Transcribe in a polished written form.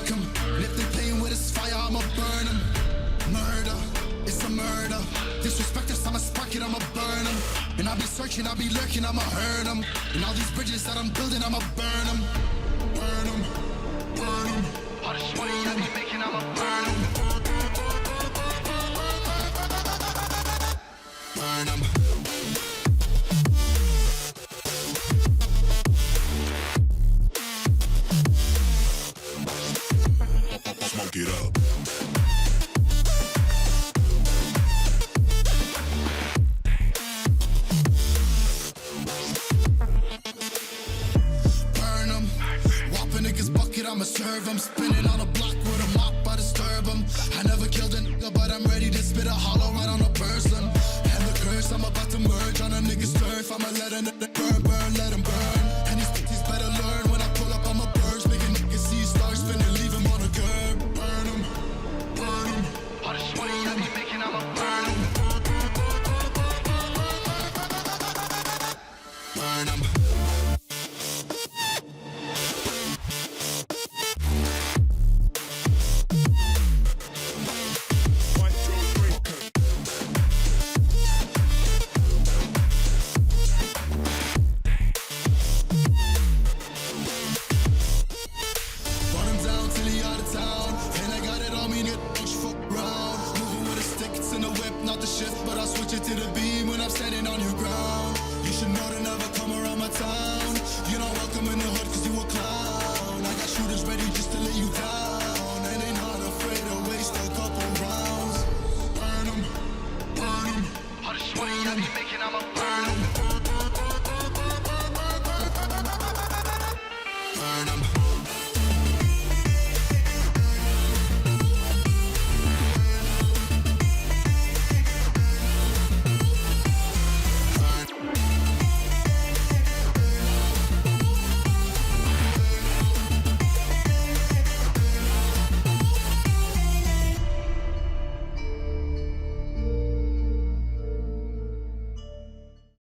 work 'em. And if they playing with this fire, I'ma burn 'em. Murder, it's a murder. Disrespect us, I'ma spark it, I'ma burn 'em. And I'll be searching, I'll be lurking, I'ma hurt 'em. And all these bridges that I'm building, I'ma burn 'em. Burn 'em, burn 'em. All this money I be making, I'ma burn 'em. Burn 'em. Smoke it up. Burn 'em. Whopping niggas bucket, I'ma serve 'em. Spinning on a block with a mop, I disturb 'em. I never killed a nigga, but I'm ready to spit a hollow right on a person. And the curse, I'm about to merge on a nigga's turf. I'ma let a nigga burn, burn, let him burn.